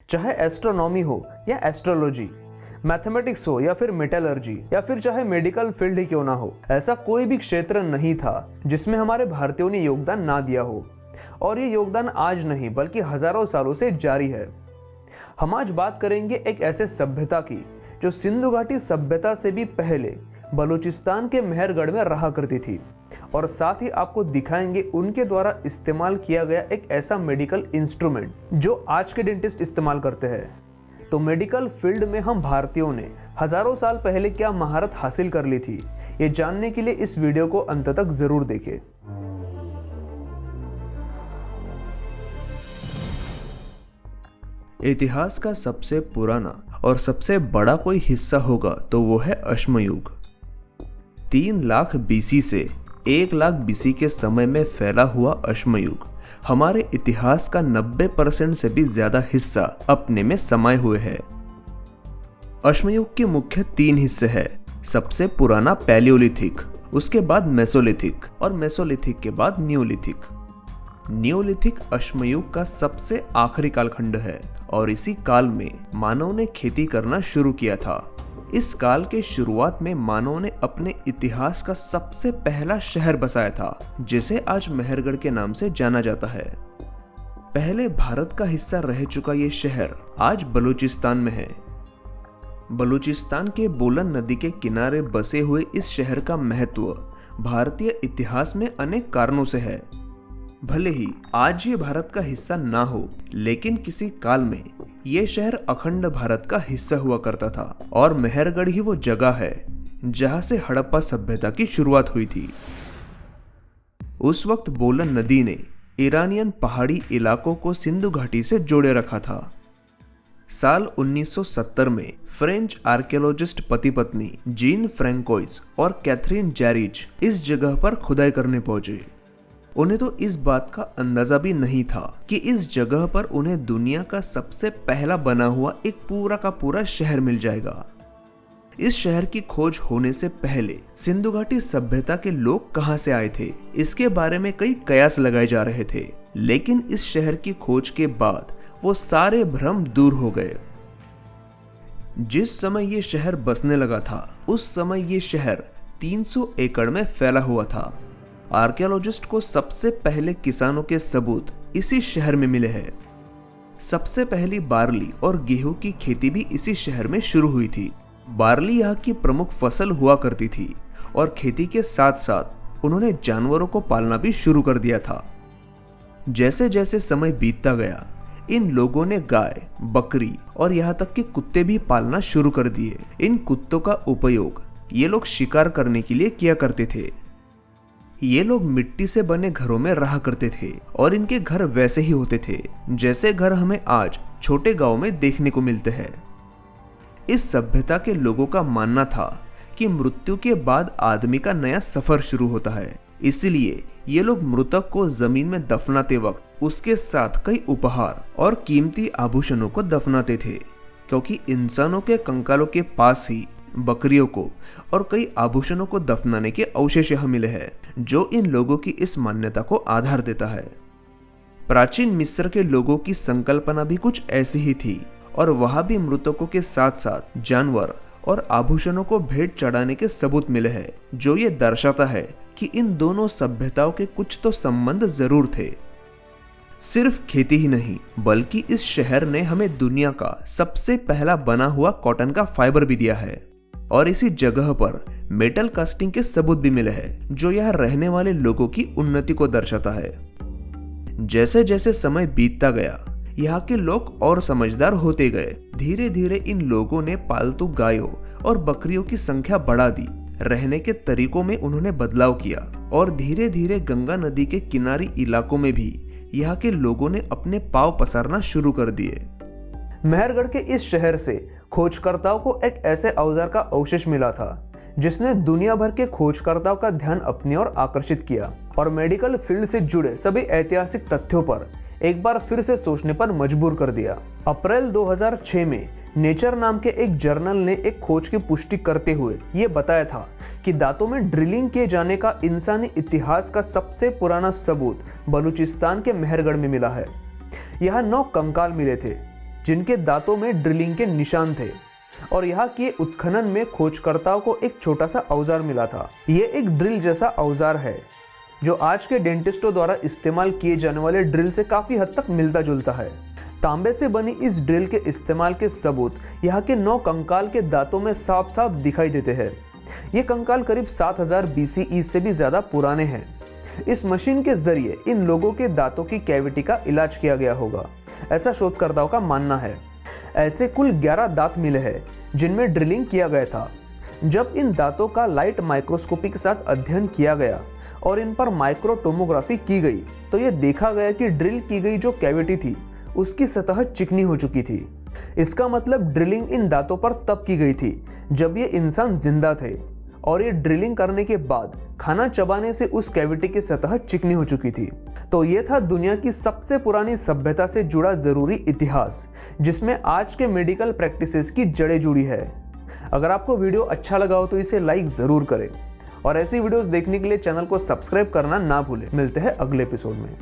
चाहे एस्ट्रोनॉमी हो या एस्ट्रोलॉजी, मैथमेटिक्स हो या फिर मेटलर्जी, या फिर चाहे मेडिकल फील्ड ही क्यों ना हो, ऐसा कोई भी क्षेत्र नहीं था जिसमें हमारे भारतीयों ने योगदान ना दिया हो। और ये योगदान आज नहीं बल्कि हजारों सालों से जारी है। हम आज बात करेंगे एक ऐसे सभ्यता की जो सिंधु घाटी सभ्यता से भी पहले बलूचिस्तान के मेहरगढ़ में रहा करती थी, और साथ ही आपको दिखाएंगे उनके द्वारा इस्तेमाल किया गया एक ऐसा मेडिकल इंस्ट्रूमेंट जो आज के डेंटिस्ट इस्तेमाल करते हैं। तो मेडिकल फील्ड में हम भारतीयों ने हजारों साल पहले क्या महारत हासिल कर ली थी, ये जानने के लिए इस वीडियो को अंत तक जरूर देखें। इतिहास का सबसे पुराना और सबसे बड़ा कोई हिस्सा होगा तो वो है अश्मयुग। 3 लाख बीसी से 1 लाख बीसी के समय में फैला हुआ अश्मयुग हमारे इतिहास का 90% से भी ज्यादा हिस्सा अपने में समाये हुए है। अश्मयुग के मुख्य 3 हिस्से हैं। सबसे पुराना पैलियोलिथिक, उसके बाद मेसोलिथिक और मेसोलिथिक के बाद न्यूलिथिक। न्यूलिथिक अश्मयुग का सबसे आखिरी कालखंड है और इसी काल में मानव ने खेती करना शुरू किया था। इस काल के शुरुआत में मानव ने अपने इतिहास का सबसे पहला शहर बसाया था, जिसे आज मेहरगढ़ के नाम से जाना जाता है। पहले भारत का हिस्सा रह चुका ये शहर आज बलूचिस्तान में है। बलूचिस्तान के बोलन नदी के किनारे बसे हुए इस शहर का महत्व भारतीय इतिहास में अनेक कारणों से है। भले ही आज ये भारत का हिस्सा ना हो, लेकिन किसी काल में ये शहर अखंड भारत का हिस्सा हुआ करता था, और मेहरगढ़ ही वो जगह है जहां से हड़प्पा सभ्यता की शुरुआत हुई थी। उस वक्त बोलन नदी ने ईरानियन पहाड़ी इलाकों को सिंधु घाटी से जोड़े रखा था। साल 1970 में फ्रेंच आर्कियोलॉजिस्ट पति पत्नी जीन फ्रैंकोइस और कैथरीन जैरिज इस जगह पर खुदाई करने पहुंचे। उन्हें तो इस बात का अंदाजा भी नहीं था कि इस जगह पर उन्हें दुनिया का सबसे पहला बना हुआ एक पूरा का पूरा शहर मिल जाएगा। इस शहर की खोज होने से पहले सिंधु घाटी सभ्यता के लोग कहां से आए थे, इसके बारे में कई कयास लगाए जा रहे थे, लेकिन इस शहर की खोज के बाद वो सारे भ्रम दूर हो गए। जिस समय ये शहर बसने लगा था, उस समय ये शहर 300 एकड़ में फैला हुआ था। आर्कियोलॉजिस्ट को सबसे पहले किसानों के सबूत इसी शहर में मिले हैं। सबसे पहली बार्ली और गेहूं की खेती भी इसी शहर में शुरू हुई थी। बार्ली यहाँ की प्रमुख फसल हुआ करती थी, और खेती के साथ साथ उन्होंने जानवरों को पालना भी शुरू कर दिया था। जैसे जैसे समय बीतता गया, इन लोगों ने गाय, बकरी और यहाँ तक कि कुत्ते भी पालना शुरू कर दिए। इन कुत्तों का उपयोग ये लोग शिकार करने के लिए किया करते थे। ये लोग मिट्टी से बने घरों में रहा करते थे, और इनके घर वैसे ही होते थे जैसे घर हमें आज छोटे गांव में देखने को मिलते हैं। इस सभ्यता के लोगों का मानना था कि मृत्यु के बाद आदमी का नया सफर शुरू होता है, इसलिए ये लोग मृतक को जमीन में दफनाते वक्त उसके साथ कई उपहार और कीमती आभूषणों को दफनाते थे, क्योंकि इंसानों के कंकालों के पास ही बकरियों को और कई आभूषणों को दफनाने के अवशेष यहाँ मिले हैं, जो इन लोगों की इस मान्यता को आधार देता है। प्राचीन मिस्र के लोगों की संकल्पना भी कुछ ऐसी ही थी, और वहां भी मृतकों के साथ साथ जानवर और आभूषणों को भेंट चढ़ाने के सबूत मिले हैं, जो ये दर्शाता है कि इन दोनों सभ्यताओं के कुछ तो संबंध जरूर थे। सिर्फ खेती ही नहीं, बल्कि इस शहर ने हमें दुनिया का सबसे पहला बना हुआ कॉटन का फाइबर भी दिया है, और इसी जगह पर मेटल कास्टिंग के सबूत भी मिले हैं, जो यहाँ रहने वाले लोगों की उन्नति को दर्शाता है। जैसे जैसे समय बीतता गया, यहाँ के लोग और समझदार होते गए। धीरे धीरे इन लोगों ने पालतू गायों और बकरियों की संख्या बढ़ा दी। रहने के तरीकों में उन्होंने बदलाव किया, और धीरे धीरे गंगा नदी के किनारी इलाकों में भी यहाँ के लोगों ने अपने पांव पसारना शुरू कर दिए। मेहरगढ़ के इस शहर से खोजकर्ताओं को एक ऐसे औजार का अवशेष मिला था जिसने दुनिया भर के खोजकर्ताओं का ध्यान अपनी ओर आकर्षित किया, और मेडिकल फील्ड से जुड़े सभी ऐतिहासिक तथ्यों पर एक बार फिर से सोचने पर मजबूर कर दिया। अप्रैल 2006 में नेचर नाम के एक जर्नल ने एक खोज की पुष्टि करते हुए ये बताया था कि दांतों में ड्रिलिंग किए जाने का इंसानी इतिहास का सबसे पुराना सबूत बलूचिस्तान के मेहरगढ़ में मिला है। यहाँ 9 कंकाल मिले थे, जिनके दांतों में ड्रिलिंग के निशान थे। और यहाँ के उत्खनन में खोजकर्ताओं को एक छोटा सा औजार मिला था। ये एक ड्रिल जैसा औजार है जो आज के डेंटिस्टों द्वारा इस्तेमाल किए जाने वाले ड्रिल से काफी हद तक मिलता जुलता है। तांबे से बनी इस ड्रिल के इस्तेमाल के सबूत यहाँ के 9 कंकाल के दांतों में साफ साफ दिखाई देते हैं। ये कंकाल करीब 7000 BCE से भी ज्यादा पुराने हैं। इस मशीन के जरिए इन लोगों के दांतों की कैविटी का इलाज किया गया होगा, ऐसा शोधकर्ताओं का मानना है। ऐसे कुल 11 दांत मिले हैं जिनमें ड्रिलिंग किया गया था। जब इन दांतों का लाइट माइक्रोस्कोपी के साथ अध्ययन किया गया और इन पर माइक्रोटोमोग्राफी की गई तो ये देखा गया कि ड्रिल की गई जो कैविटी थी उसकी सतह चिकनी हो चुकी थी। इसका मतलब ड्रिलिंग इन दांतों पर तब की गई थी जब ये इंसान जिंदा थे और ये ड्रिलिंग करने के बाद खाना चबाने से उस कैविटी की सतह चिकनी हो चुकी थी। तो ये था दुनिया की सबसे पुरानी सभ्यता से जुड़ा जरूरी इतिहास, जिसमें आज के मेडिकल प्रैक्टिसेस की जड़ें जुड़ी है। अगर आपको वीडियो अच्छा लगा हो तो इसे लाइक जरूर करें और ऐसी वीडियोस देखने के लिए चैनल को सब्सक्राइब करना ना भूलें। मिलते हैं अगले एपिसोड में।